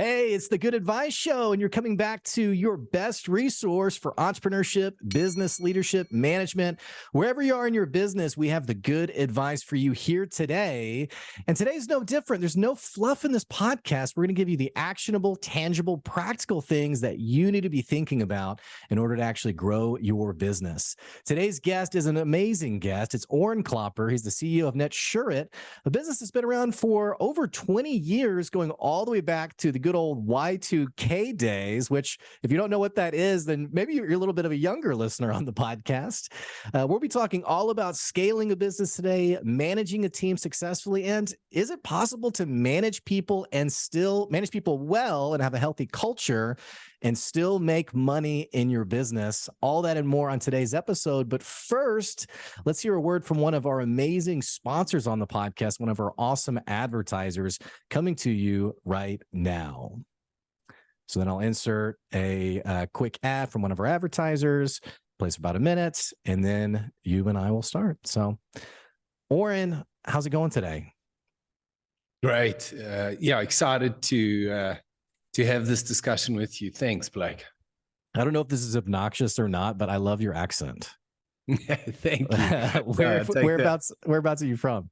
Hey, it's the Good Advice Show, and you're coming back to your best resource for entrepreneurship, business leadership, management. Wherever you are in your business, we have the good advice for you here today. And today's no different. There's no fluff in this podcast. We're going to give you the actionable, tangible, practical things that you need to be thinking about in order to actually grow your business. Today's guest is an amazing guest. It's Orrin Klopper. He's the CEO of Netsurit, a business that's been around for over 20 years, going all the way back to the good old Y2K days, which if you don't know what that is, then maybe you're a little bit of a younger listener on the podcast. We'll be talking all about scaling a business today, managing a team successfully, and is it possible to manage people and still manage people well and have a healthy culture and still make money in your business? All that and more on today's episode. But first, let's hear a word from one of our amazing sponsors on the podcast, one of our awesome advertisers coming to you right now. So then I'll insert a quick ad from one of our advertisers, plays for about a minute, and then you and I will start. So, Orrin, how's it going today? Great. Excited to have this discussion with you. Thanks, Blake. I don't know if this is obnoxious or not, but I love your accent. Thank you. Whereabouts are you from?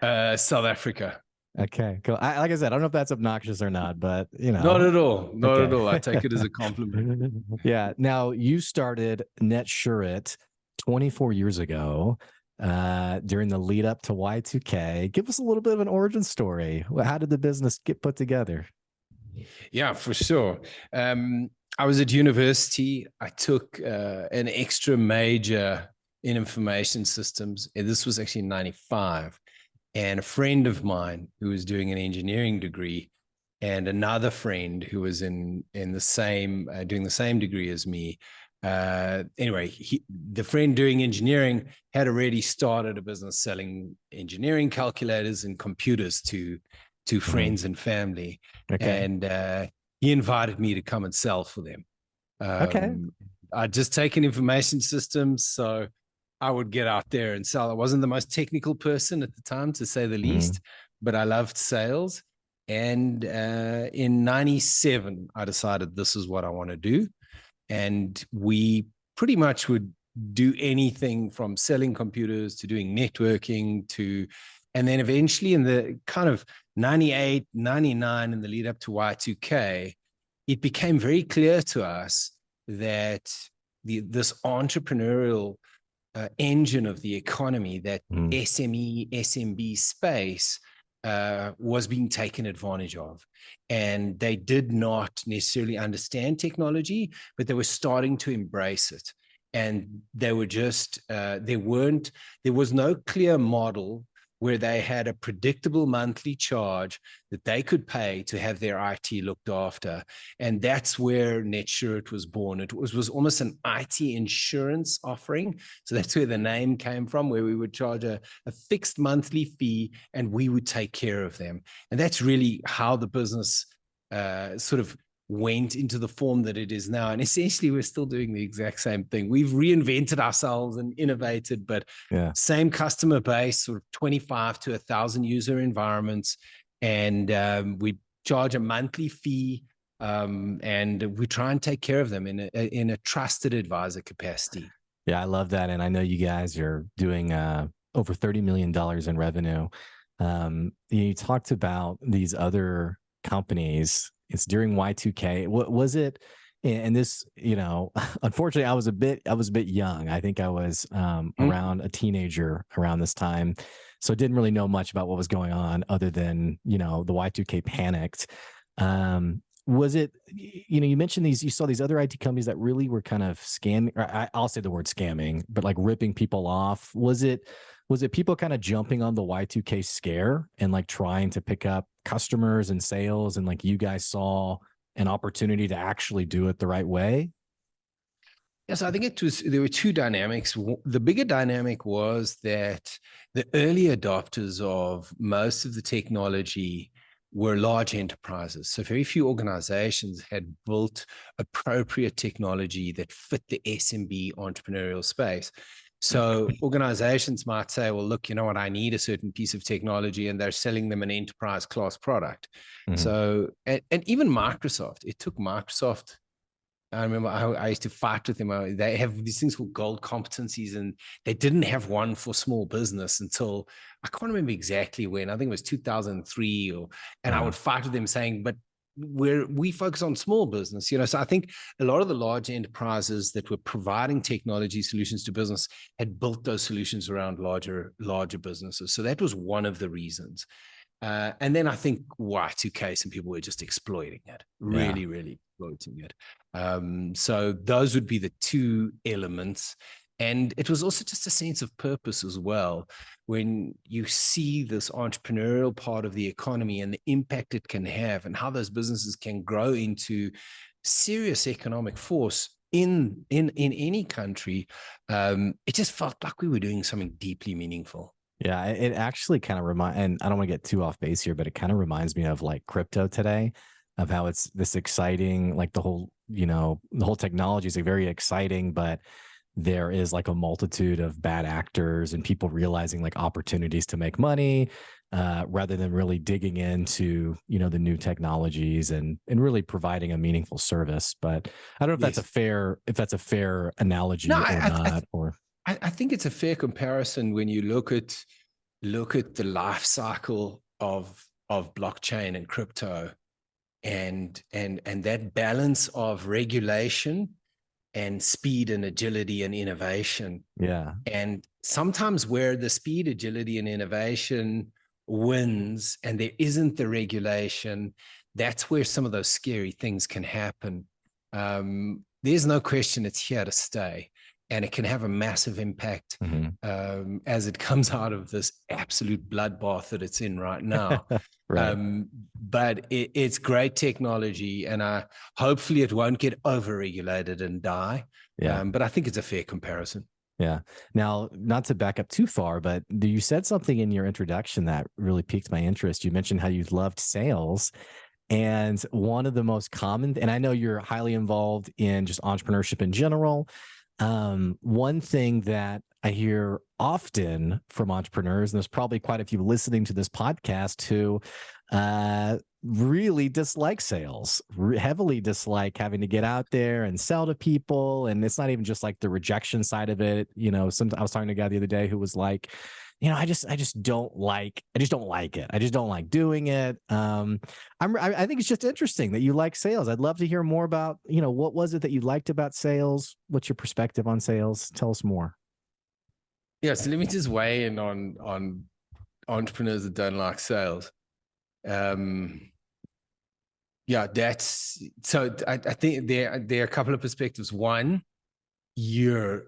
South Africa. Okay, cool. Like I said, I don't know if that's obnoxious or not, but you know. Not at all. Not at all. I take it as a compliment. Yeah. Now, you started Netsurit 24 years ago during the lead up to Y2K. Give us a little bit of an origin story. How did the business get put together? Yeah, for sure. I was at university. I took an extra major in information systems. And this was actually in 95. And a friend of mine who was doing an engineering degree and another friend who was in the same, doing the same degree as me. The friend doing engineering had already started a business selling engineering calculators and computers to friends and family. Okay. And he invited me to come and sell for them. Okay. I'd just taken information systems, so I would get out there and sell. I wasn't the most technical person at the time, to say the least, but I loved sales. And in 97, I decided this is what I want to do. And we pretty much would do anything from selling computers to doing networking and then eventually in the kind of 98, 99 in the lead up to Y2K, it became very clear to us that this entrepreneurial engine of the economy, that SME, SMB space was being taken advantage of. And they did not necessarily understand technology, but they were starting to embrace it. And they were just, there was no clear model where they had a predictable monthly charge that they could pay to have their IT looked after. And that's where Netsurit was born. It was almost an IT insurance offering. So that's where the name came from, where we would charge a fixed monthly fee and we would take care of them. And that's really how the business sort of went into the form that it is now. And essentially, we're still doing the exact same thing. We've reinvented ourselves and innovated, but same customer base, sort of 25 to 1,000 user environments. And we charge a monthly fee and we try and take care of them in a trusted advisor capacity. Yeah, I love that. And I know you guys are doing over $30 million in revenue. You talked about these other companies. It's during Y2K. What was it? And this, unfortunately, I was a bit young. I think I was around a teenager around this time. So I didn't really know much about what was going on other than, the Y2K panicked. Was it, you mentioned you saw these other IT companies that really were kind of scamming, or I'll say the word scamming, but like ripping people off. Was it people kind of jumping on the Y2K scare and like trying to pick up customers and sales, and like you guys saw an opportunity to actually do it the right way? Yes, I think there were two dynamics. The bigger dynamic was that the early adopters of most of the technology were large enterprises. So very few organizations had built appropriate technology that fit the SMB entrepreneurial space. So organizations might say, well, look, you know what, I need a certain piece of technology, and they're selling them an enterprise class product. So, and even Microsoft, it took Microsoft. I remember I used to fight with them. They have these things called gold competencies, and they didn't have one for small business until I can't remember exactly when. I think it was 2003, and I would fight with them saying, but we focus on small business, So I think a lot of the large enterprises that were providing technology solutions to business had built those solutions around larger businesses. So that was one of the reasons. And then I think Y2K, some people were just exploiting it, really exploiting it. So those would be the two elements. And it was also just a sense of purpose as well. When you see this entrepreneurial part of the economy and the impact it can have, and how those businesses can grow into serious economic force in any country, it just felt like we were doing something deeply meaningful. Yeah, it actually kind of and I don't want to get too off base here, but it kind of reminds me of like crypto today, of how it's this exciting, like the whole technology is very exciting, but there is like a multitude of bad actors and people realizing like opportunities to make money, rather than really digging into, the new technologies and really providing a meaningful service. But I don't know if that's a fair analogy or not, or. I think it's a fair comparison when you look at the life cycle of blockchain and crypto, and that balance of regulation and speed and agility and innovation. Yeah. And sometimes where the speed, agility, and innovation wins and there isn't the regulation, that's where some of those scary things can happen. There's no question it's here to stay. And it can have a massive impact as it comes out of this absolute bloodbath that it's in right now. Right. But it's great technology, and hopefully it won't get over-regulated and die. Yeah. But I think it's a fair comparison. Yeah. Now, not to back up too far, but you said something in your introduction that really piqued my interest. You mentioned how you loved sales. And one of the most common, and I know you're highly involved in just entrepreneurship in general. One thing that I hear often from entrepreneurs, and there's probably quite a few listening to this podcast who really dislike sales, heavily dislike having to get out there and sell to people. And it's not even just like the rejection side of it. I was talking to a guy the other day who was like, I just don't like it. I just don't like doing it. I think it's just interesting that you like sales. I'd love to hear more about, what was it that you liked about sales? What's your perspective on sales? Tell us more. Yeah. So let me just weigh in on entrepreneurs that don't like sales. Yeah, so I think there are a couple of perspectives. One, you're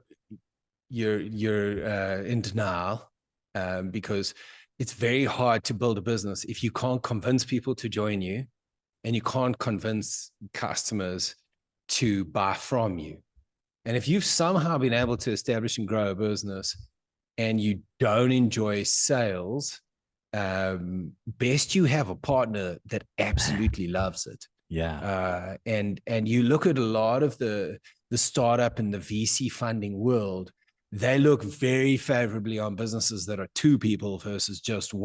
in denial. Because it's very hard to build a business if you can't convince people to join you, and you can't convince customers to buy from you. And if you've somehow been able to establish and grow a business and you don't enjoy sales, best you have a partner that absolutely loves it. Yeah. And you look at a lot of the startup and the VC funding world, they look very favorably on businesses that are two people versus just two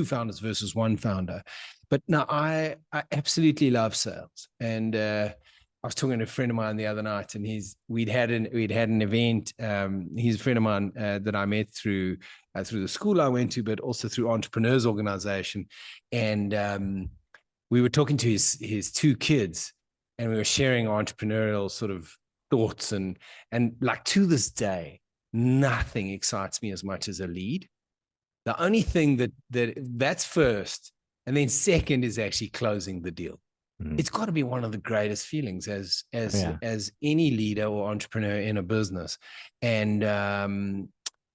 founders versus one founder. But no, I absolutely love sales. And I was talking to a friend of mine the other night, and we'd had an event. He's a friend of mine that I met through the school I went to, but also through Entrepreneurs Organization. And we were talking to his two kids, and we were sharing entrepreneurial sort of thoughts, and like to this day, nothing excites me as much as a lead. The only thing that's first, and then second is actually closing the deal. It's got to be one of the greatest feelings as any leader or entrepreneur in a business. And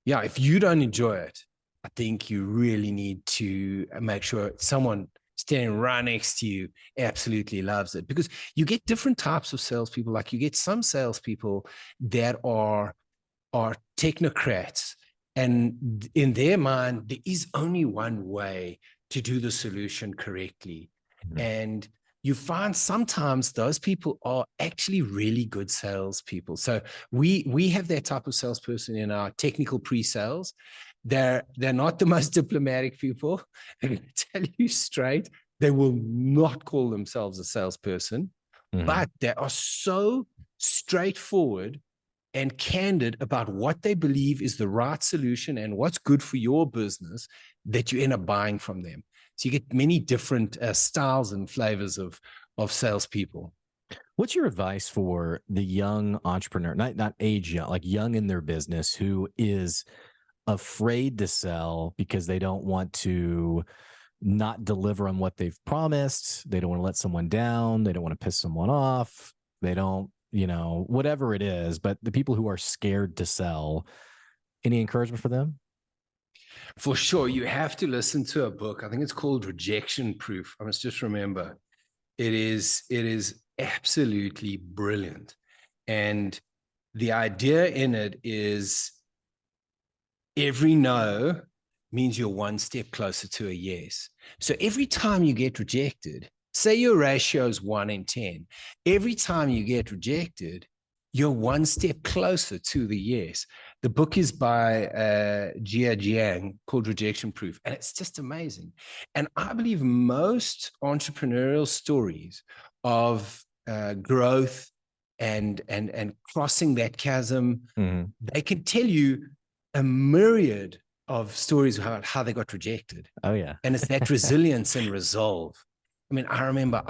if you don't enjoy it, I think you really need to make sure someone standing right next to you absolutely loves it, because you get different types of salespeople. Like you get some salespeople that are technocrats, and in their mind, there is only one way to do the solution correctly. And you find sometimes those people are actually really good salespeople. So we have that type of salesperson in our technical pre-sales. They're not the most diplomatic people. I'm going to tell you straight, they will not call themselves a salesperson, but they are so straightforward and candid about what they believe is the right solution and what's good for your business that you end up buying from them. So you get many different styles and flavors of salespeople. What's your advice for the young entrepreneur, not age young, like young in their business, who is afraid to sell because they don't want to not deliver on what they've promised? They don't want to let someone down. They don't want to piss someone off. They don't, whatever it is, but the people who are scared to sell, any encouragement for them? For sure. You have to listen to a book. I think it's called Rejection Proof. I must just remember. It is absolutely brilliant. And the idea in it is every no means you're one step closer to a yes. So every time you get rejected, say your ratio is 1 in 10, every time you get rejected, you're one step closer to the yes. The book is by Jia Jiang called Rejection Proof, and it's just amazing. And I believe most entrepreneurial stories of growth and crossing that chasm, they can tell you a myriad of stories about how they got rejected. Oh yeah. And it's that resilience and resolve. I mean, I remember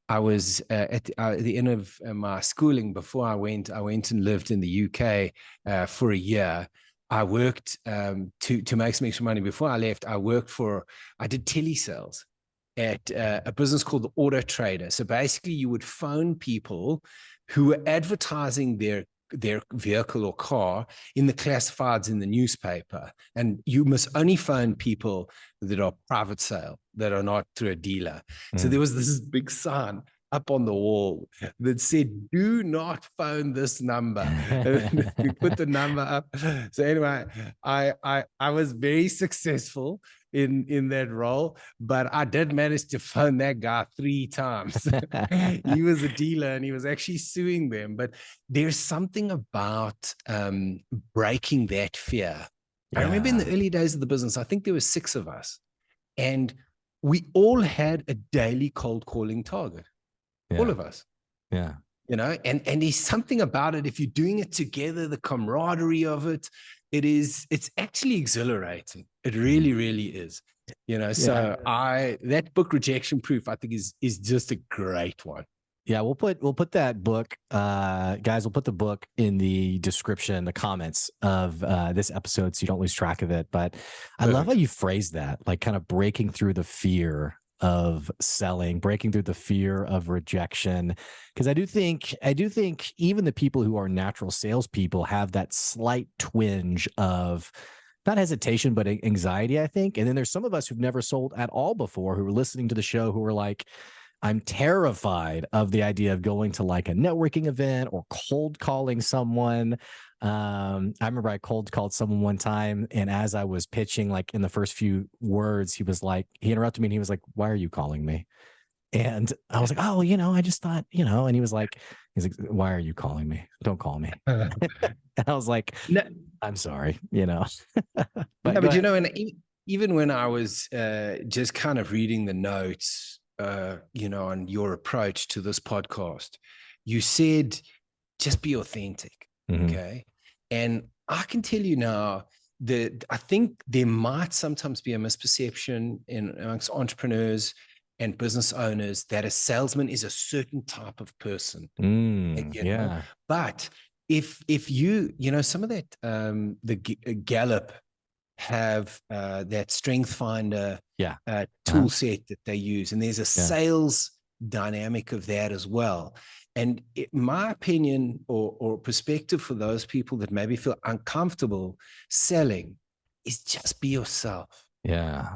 I was at the end of my schooling. Before I went and lived in the UK for a year. I worked to make some extra money. Before I left, I did telesales at a business called the Auto Trader. So basically you would phone people who were advertising their vehicle or car in the classifieds in the newspaper. And you must only phone people that are private sale, that are not through a dealer. So there was this big sign up on the wall that said, do not phone this number. We put the number up. So anyway, I was very successful in that role, but I did manage to phone that guy 3 times. He was a dealer and he was actually suing them. But there's something about breaking that fear. Yeah. I remember in the early days of the business, I think there were 6 of us, and we all had a daily cold calling target. Yeah. All of us. Yeah. And there's something about it. If you're doing it together, the camaraderie of it, it's actually exhilarating. It really, really is. So that book, Rejection Proof, I think is just a great one. Yeah, we'll put that book, guys. We'll put the book in the description, the comments of this episode, so you don't lose track of it. But I love how you phrase that, like kind of breaking through the fear of selling, breaking through the fear of rejection. Because I do think even the people who are natural salespeople have that slight twinge of not hesitation, but anxiety, I think. And then there's some of us who've never sold at all before, who are listening to the show, who are like, I'm terrified of the idea of going to like a networking event or cold calling someone. I remember I cold called someone one time, and as I was pitching, like in the first few words, he interrupted me and he was like, "Why are you calling me?" And I was like, "Oh, I just thought, and he's like, "Why are you calling me? Don't call me." And I was like, no, I'm sorry, But and even when I was just kind of reading the notes, on your approach to this podcast, you said, just be authentic. Okay. And I can tell you now that I think there might sometimes be a misperception amongst entrepreneurs and business owners that a salesman is a certain type of person. But if you, some of that, the Gallup have that strength finder tool set that they use, and there's a sales dynamic of that as well. And my opinion or perspective for those people that maybe feel uncomfortable selling is just be yourself. Yeah.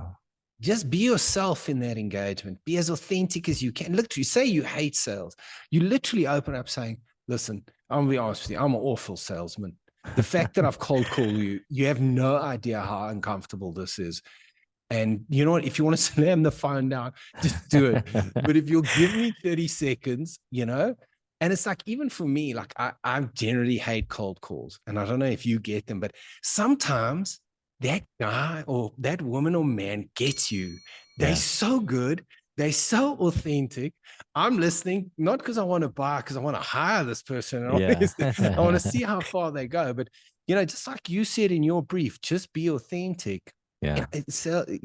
Just be yourself in that engagement. Be as authentic as you can. Literally, say you hate sales. You literally open up saying, listen, I'm going to be honest with you, I'm an awful salesman. The fact that I've cold called you, you have no idea how uncomfortable this is. And you know what? If you want to slam the phone down, just do it. But if you'll give me 30 seconds, and it's like, even for me, like I generally hate cold calls. And I don't know if you get them, but sometimes that guy or that woman or man gets you. They're so good. They're so authentic. I'm listening, not because I want to buy, because I want to hire this person. I want to see how far they go. But, just like you said in your brief, just be authentic. Yeah.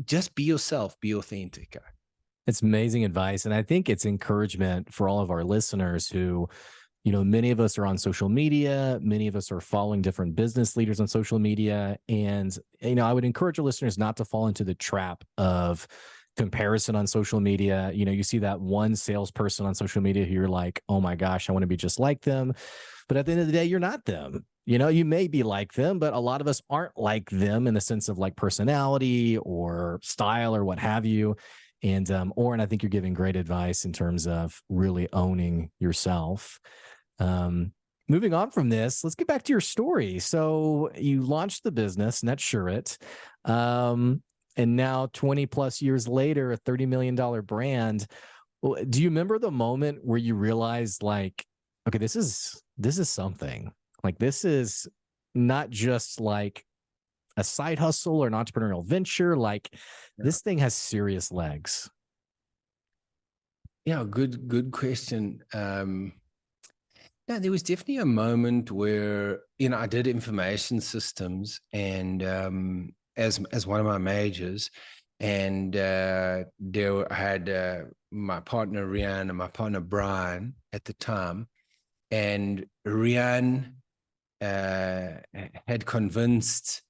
Just be yourself, be authentic. It's amazing advice. And I think it's encouragement for all of our listeners who, many of us are on social media. Many of us are following different business leaders on social media. And, I would encourage our listeners not to fall into the trap of comparison on social media. You see that one salesperson on social media who you're like, oh my gosh, I want to be just like them. But at the end of the day, you're not them. You may be like them, but a lot of us aren't like them in the sense of like personality or style or what have you. And Orrin, I think you're giving great advice in terms of really owning yourself. Moving on from this, let's get back to your story. So you launched the business, Netsurit, and now 20 plus years later, a $30 million brand. Do you remember the moment where you realized, like, okay, this is something. Like, this is not just like a side hustle or an entrepreneurial venture. Like, this thing has serious legs. Yeah, good question. Yeah, there was definitely a moment where, I did information systems and as one of my majors, and I had my partner Rian and my partner Brian at the time, and Rian had convinced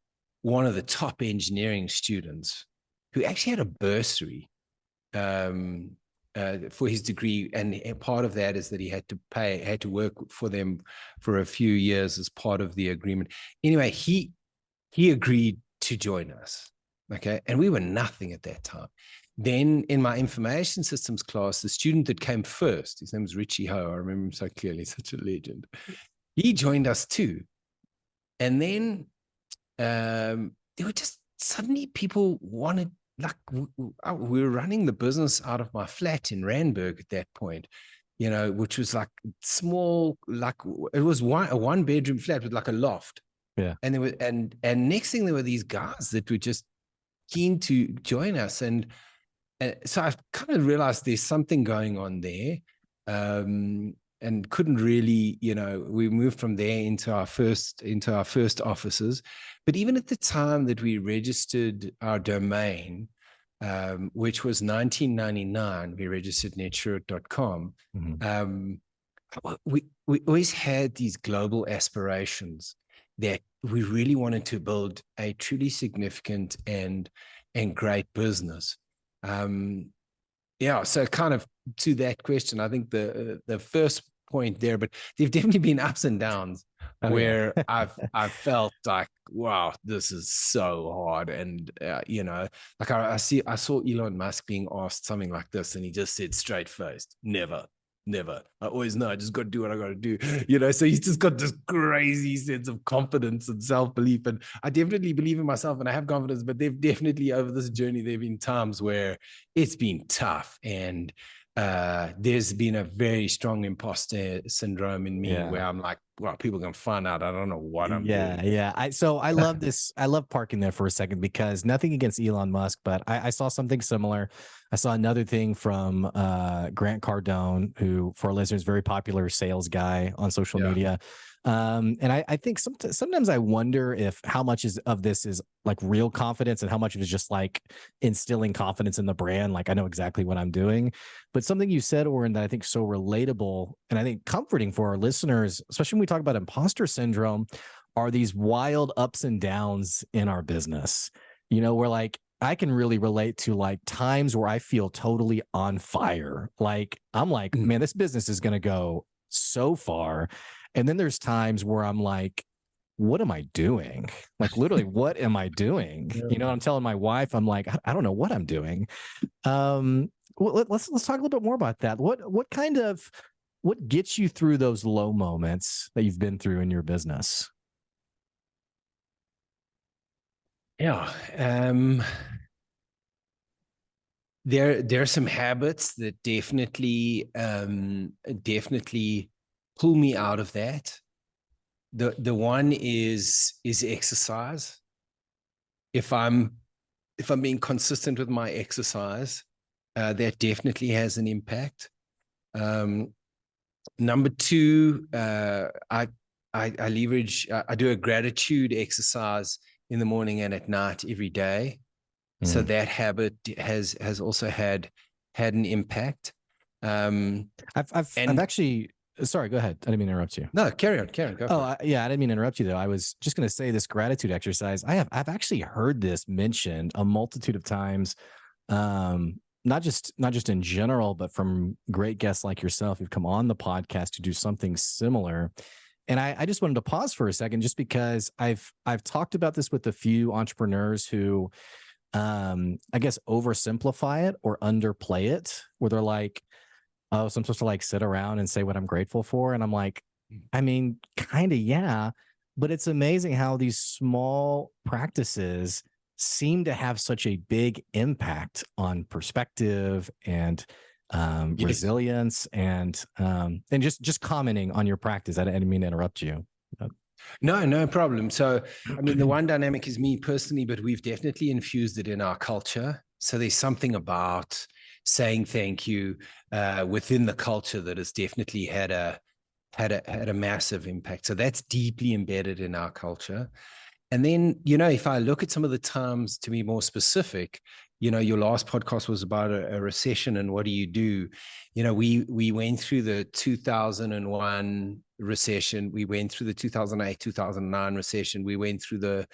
one of the top engineering students who actually had a bursary for his degree, and part of that is that he had to work for them for a few years as part of the agreement. Anyway, he agreed to join us. Okay, and we were nothing at that time. Then in my information systems class, the student that came first, his name was Richie Ho. I remember him so clearly, such a legend. He joined us too. And then there were just suddenly people wanted, like, we were running the business out of my flat in Randburg at that point, which was like small, like it was a one bedroom flat with like a loft. Yeah. And there were, and next thing there were these guys that were just keen to join us. And so I kind of realized there's something going on there. And couldn't really, we moved from there into our first offices. But even at the time that we registered our domain, which was 1999, we registered netsurit.com. We always had these global aspirations that we really wanted to build a truly significant and great business. So kind of to that question, I think the first point there, but there've definitely been ups and downs where I've felt like, wow, this is so hard. And like I saw Elon Musk being asked something like this, and he just said straight faced, never. I always know I just got to do what I got to do, so he's just got this crazy sense of confidence and self-belief. And I definitely believe in myself and I have confidence, but they've definitely, over this journey, there've been times where it's been tough, and there's been a very strong imposter syndrome in me where I'm like, well, people can find out I don't know what I'm doing. Yeah. I love this. I love parking there for a second, because nothing against Elon Musk, but I saw something similar. I saw another thing from Grant Cardone, who, for our listeners, very popular sales guy on social media. And I think sometimes I wonder if how much of this is like real confidence and how much of it is just like instilling confidence in the brand. Like, I know exactly what I'm doing. But something you said, Orrin, that I think is so relatable and I think comforting for our listeners, especially when we talk about imposter syndrome, are these wild ups and downs in our business. Where like I can really relate to like times where I feel totally on fire. Like I'm like, man, this business is going to go so far. And then there's times where I'm like, what am I doing? Like, literally, what am I doing? I'm telling my wife, I'm like, I don't know what I'm doing. Well, let's talk a little bit more about that. What gets you through those low moments that you've been through in your business? Yeah. there are some habits that definitely pull me out of that. The one is exercise. If I'm being consistent with my exercise, that definitely has an impact. Number two, I leverage. I do a gratitude exercise in the morning and at night every day. So that habit has also had an impact. I've actually, sorry, go ahead. I didn't mean to interrupt you. No, carry on. Go for it. Yeah, I didn't mean to interrupt you though. I was just going to say this gratitude exercise. I've actually heard this mentioned a multitude of times. Not just in general, but from great guests like yourself who've come on the podcast to do something similar. And I just wanted to pause for a second, just because I've talked about this with a few entrepreneurs who, I guess, oversimplify it or underplay it, where they're like, oh, so I'm supposed to like sit around and say what I'm grateful for. And I'm like, I mean, kind of, yeah, but it's amazing how these small practices seem to have such a big impact on perspective and Yes. resilience and just commenting on your practice. I didn't mean to interrupt you. No problem. So, I mean, the one dynamic is me personally, but we've definitely infused it in our culture. So there's something about saying thank you within the culture that has definitely had a massive impact. So that's deeply embedded in our culture. And then, if I look at some of the terms, to be more specific, your last podcast was about a recession and what do you do? We went through the 2001 recession. We went through the 2008, 2009 recession. We went through the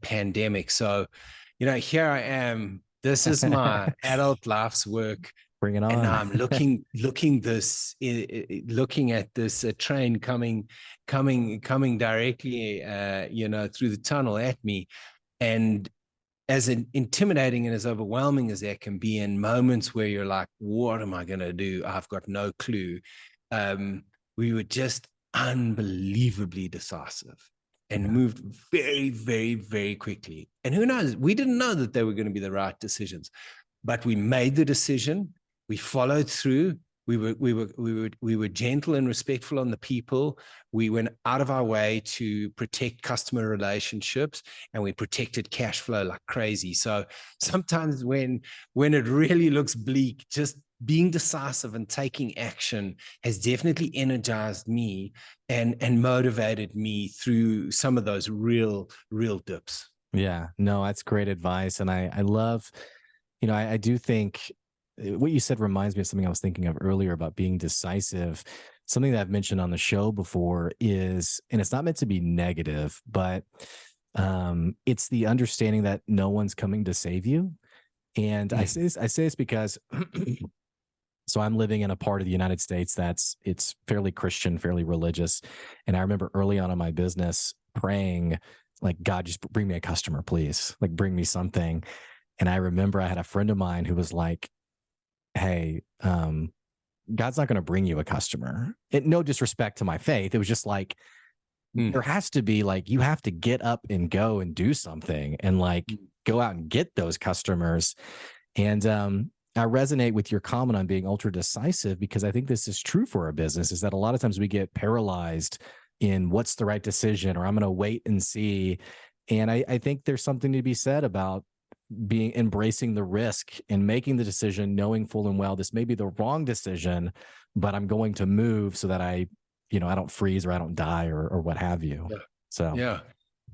pandemic. So, here I am. This is my adult life's work. Bring it on. And I'm looking at this train coming directly, through the tunnel at me. And as intimidating and as overwhelming as that can be, in moments where you're like, what am I going to do? I've got no clue. We were just unbelievably decisive and moved very, very, very quickly. And who knows? We didn't know that they were going to be the right decisions, but we made the decision. We followed through. We were gentle and respectful on the people. We went out of our way to protect customer relationships, and we protected cash flow like crazy. So sometimes when it really looks bleak, just being decisive and taking action has definitely energized me and motivated me through some of those real dips. Yeah, no, that's great advice. And I love, I do think what you said reminds me of something I was thinking of earlier about being decisive. Something that I've mentioned on the show before is, and it's not meant to be negative, but it's the understanding that no one's coming to save you. And I say this because so I'm living in a part of the United States it's fairly Christian, fairly religious. And I remember early on in my business praying, like, God, just bring me a customer, please. Like, bring me something. And I remember I had a friend of mine who was like, hey, God's not going to bring you a customer. No disrespect to my faith. It was just like, there has to be, like, you have to get up and go and do something and like go out and get those customers. And I resonate with your comment on being ultra decisive, because I think this is true for our business, is that a lot of times we get paralyzed in what's the right decision, or I'm going to wait and see. And I think there's something to be said about embracing the risk and making the decision, knowing full and well this may be the wrong decision, but I'm going to move so that I don't freeze or I don't die or what have you. Yeah. So yeah.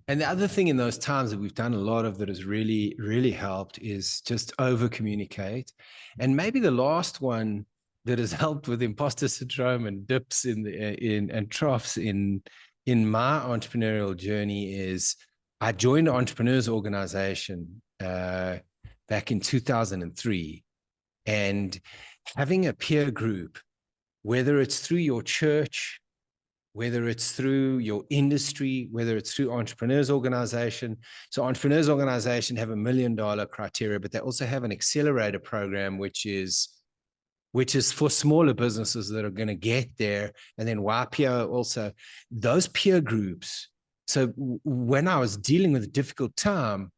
And the other thing in those times that we've done a lot of that has really, really helped is just over communicate. And maybe the last one that has helped with imposter syndrome and dips and troughs in my entrepreneurial journey is I joined an entrepreneurs organization back in 2003, and having a peer group, whether it's through your church, whether it's through your industry, whether it's through entrepreneurs organization. So entrepreneurs organization have $1 million criteria, but they also have an accelerator program, which is for smaller businesses that are going to get there. And then YPO also, those peer groups. So when I was dealing with a difficult time,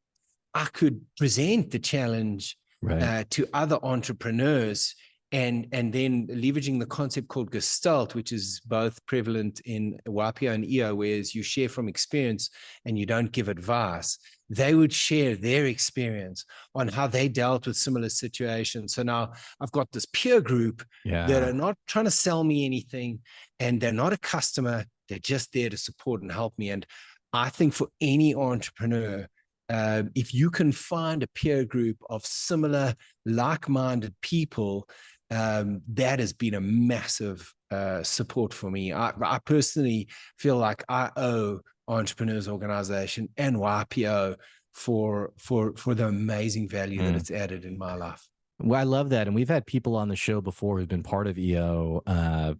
I could present the challenge Right. to other entrepreneurs, and then leveraging the concept called Gestalt, which is both prevalent in YPO and EO, whereas you share from experience and you don't give advice. They would share their experience on how they dealt with similar situations. So now I've got this peer group that are not trying to sell me anything, and they're not a customer. They're just there to support and help me. And I think for any entrepreneur, if you can find a peer group of similar, like-minded people, that has been a massive support for me. I personally feel like I owe Entrepreneurs Organization and YPO for the amazing value that it's added in my life. Well, I love that. And we've had people on the show before who've been part of EO.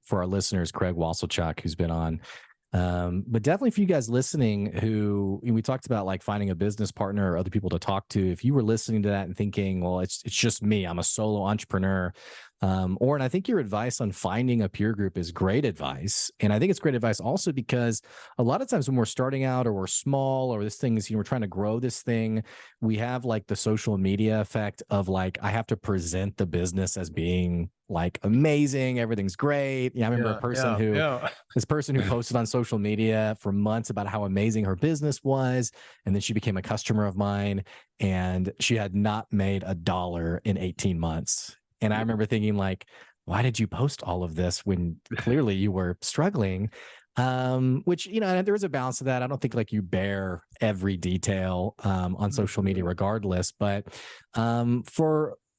For our listeners, Craig Wasselchuk, who's been on. But definitely for you guys listening who we talked about like finding a business partner or other people to talk to, if you were listening to that and thinking, well, it's just me, I'm a solo entrepreneur. Orrin, I think your advice on finding a peer group is great advice. And I think it's great advice also because a lot of times when we're starting out or we're small or this thing is, we're trying to grow this thing, we have like the social media effect of like, I have to present the business as being like amazing, everything's great. I remember this person who posted on social media for months about how amazing her business was. And then she became a customer of mine and she had not made $1 in 18 months. And I remember thinking like, why did you post all of this when clearly you were struggling? Which, there is a balance to that. I don't think like you bear every detail on social media regardless, but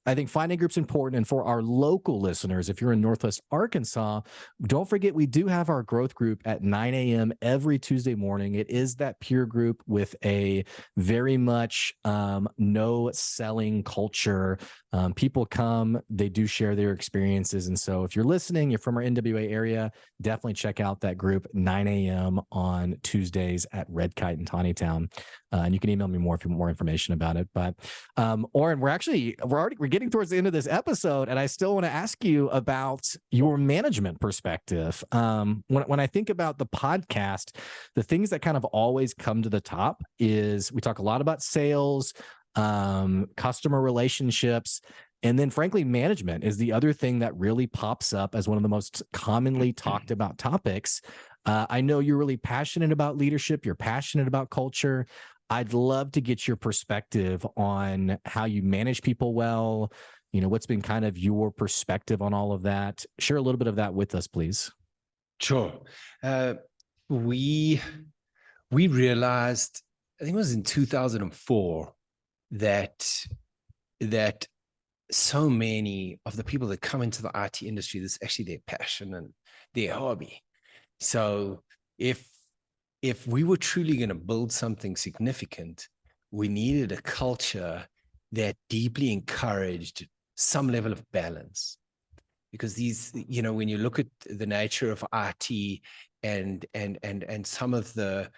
I think finding groups important. And for our local listeners, if you're in Northwest Arkansas, don't forget we do have our growth group at 9 a.m. every Tuesday morning. It is that peer group with a very much no selling culture. People come, they do share their experiences. And so if you're listening, you're from our NWA area, definitely check out that group 9 a.m. on Tuesdays at Red Kite in Tawnytown. And you can email me more if you want more information about it. But Orrin, we're getting towards the end of this episode, and I still want to ask you about your management perspective. When I think about the podcast, the things that kind of always come to the top is we talk a lot about sales, customer relationships, and then frankly, management is the other thing that really pops up as one of the most commonly talked about topics. I know you're really passionate about leadership. You're passionate about culture. I'd love to get your perspective on how you manage people well. What's been kind of your perspective on all of that? Share a little bit of that with us, please. Sure. We realized, I think it was in 2004, that so many of the people that come into the IT industry, this is actually their passion and their hobby. So if we were truly going to build something significant, we needed a culture that deeply encouraged some level of balance. Because these, when you look at the nature of IT and some of the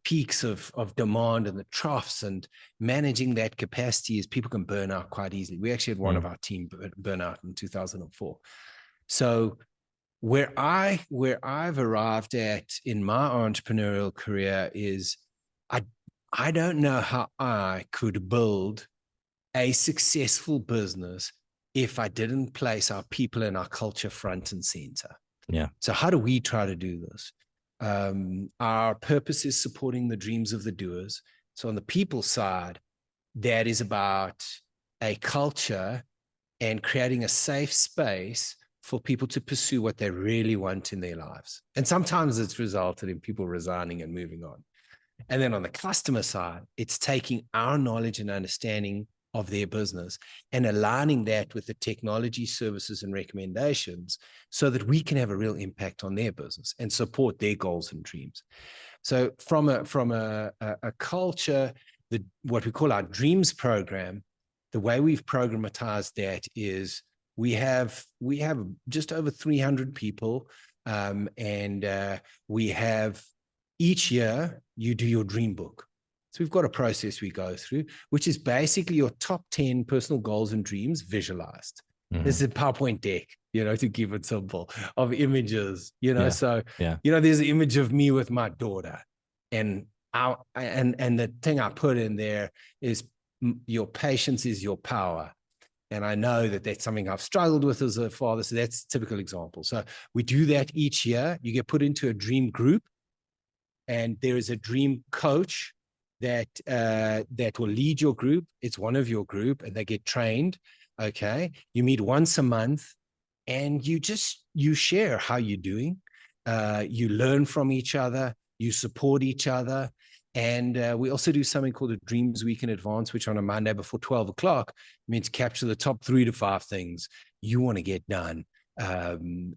peaks of demand and the troughs and managing that capacity, is people can burn out quite easily. We actually had one of our team burn out in 2004. So where I've arrived at in my entrepreneurial career is I don't know how I could build a successful business if I didn't place our people and our culture front and center. Yeah. So how do we try to do this? Our purpose is supporting the dreams of the doers. So on the people side, that is about a culture and creating a safe space for people to pursue what they really want in their lives. And sometimes it's resulted in people resigning and moving on. And then on the customer side, it's taking our knowledge and understanding of their business and aligning that with the technology, services, and recommendations so that we can have a real impact on their business and support their goals and dreams. So from a culture, what we call our dreams program, the way we've programmatized that is we have just over 300 people, and we have each year you do your dream book. So we've got a process we go through, which is basically your top 10 personal goals and dreams visualized. This is a PowerPoint deck, to keep it simple, of images, So, there's an image of me with my daughter, and the thing I put in there is your patience is your power. And I know that that's something I've struggled with as a father. So that's a typical example. So we do that each year. You get put into a dream group, and there is a dream coach that that will lead your group. It's one of your group, and they get trained. Okay. You meet once a month, and you share how you're doing. You learn from each other. You support each other. And we also do something called a Dreams Week in Advance, which on a Monday before 12 o'clock means capture the top 3 to 5 things you want to get done in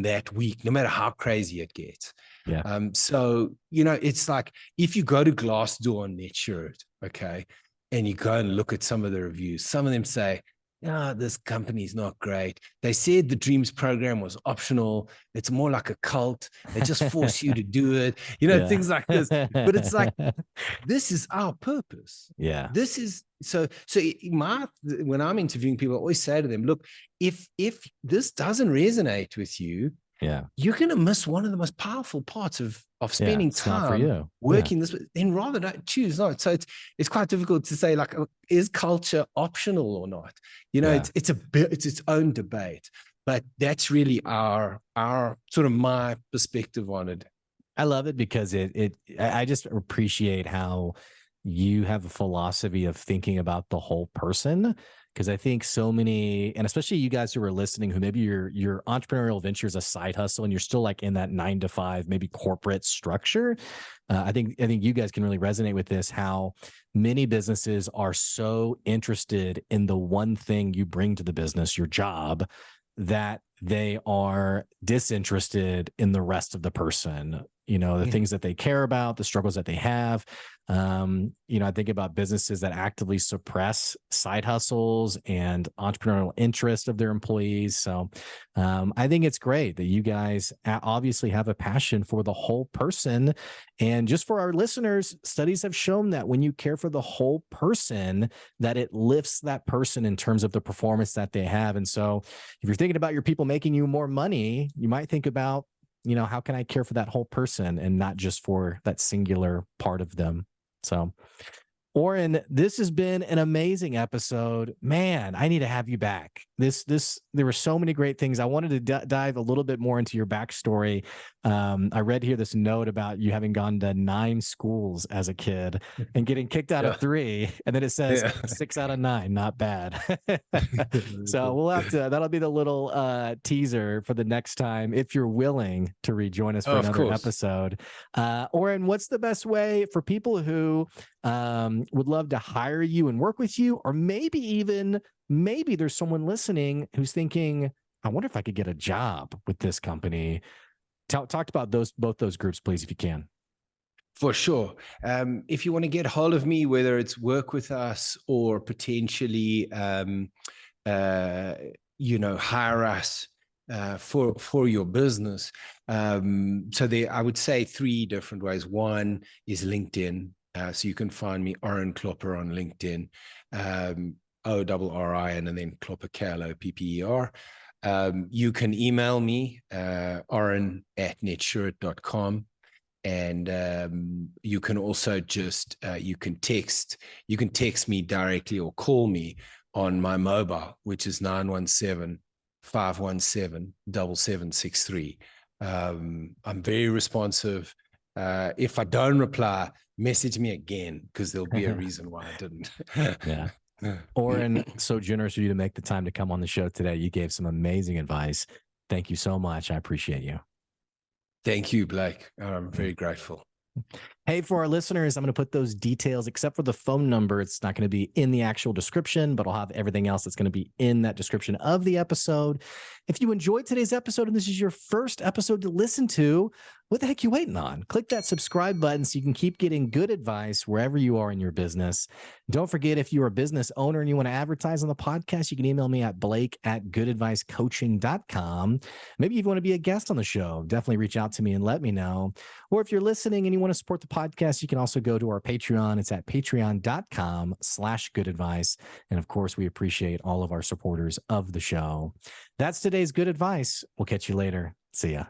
that week, no matter how crazy it gets. Yeah. So, it's like if you go to Glassdoor on Netsurit, okay, and you go and look at some of the reviews, some of them say, this company's not great. They said the Dreams program was optional. It's more like a cult. They just force you to do it, things like this. But it's like, this is our purpose. Yeah. This is when I'm interviewing people, I always say to them, look, if this doesn't resonate with you, you're going to miss one of the most powerful parts of spending time working this, then rather don't choose not. So it's quite difficult to say, like, is culture optional or not? It's its own debate, but that's really our sort of my perspective on it. I love it because I just appreciate how you have a philosophy of thinking about the whole person. Because I think so many, and especially you guys who are listening, who maybe your entrepreneurial venture is a side hustle and you're still like in that 9 to 5, maybe corporate structure. I think you guys can really resonate with this, how many businesses are so interested in the one thing you bring to the business, your job, that they are disinterested in the rest of the person, the things that they care about, the struggles that they have. I think about businesses that actively suppress side hustles and entrepreneurial interest of their employees. So I think it's great that you guys obviously have a passion for the whole person. And just for our listeners, studies have shown that when you care for the whole person, that it lifts that person in terms of the performance that they have. And so if you're thinking about your people making you more money, you might think about, how can I care for that whole person and not just for that singular part of them? So, Orrin, this has been an amazing episode. Man, I need to have you back. There were so many great things. I wanted to dive a little bit more into your backstory. I read here this note about you having gone to 9 schools as a kid and getting kicked out of 3. And then it says 6 out of 9, not bad. So we'll have to, that'll be the little teaser for the next time, if you're willing to rejoin us for another episode. Orrin, what's the best way for people who would love to hire you and work with you, or maybe there's someone listening who's thinking, I wonder if I could get a job with this company. Talk about both those groups, please, if you can. For sure. If you want to get hold of me, whether it's work with us or potentially, hire us for your business. So I would say 3 different ways. One is LinkedIn. So you can find me, Orrin Klopper, on LinkedIn, ORRIN, and then Klopper, KLOPPER. You can email me, orrin@netsurit.com. And you can also just, you can text me directly or call me on my mobile, which is 917-517-7763. I'm very responsive. If I don't reply, message me again, because there'll be a reason why I didn't. Yeah. Orrin, so generous of you to make the time to come on the show today. You gave some amazing advice. Thank you so much. I appreciate you. Thank you, Blake. I'm very grateful. Hey, for our listeners, I'm going to put those details, except for the phone number. It's not going to be in the actual description, but I'll have everything else that's going to be in that description of the episode. If you enjoyed today's episode and this is your first episode to listen to, what the heck are you waiting on? Click that subscribe button so you can keep getting good advice wherever you are in your business. Don't forget, if you're a business owner and you want to advertise on the podcast, you can email me at blake@goodadvicecoaching.com. Maybe you want to be a guest on the show. Definitely reach out to me and let me know. Or if you're listening and you want to support the podcast, you can also go to our Patreon. It's at patreon.com/goodadvice. And of course, we appreciate all of our supporters of the show. That's today's good advice. We'll catch you later. See ya.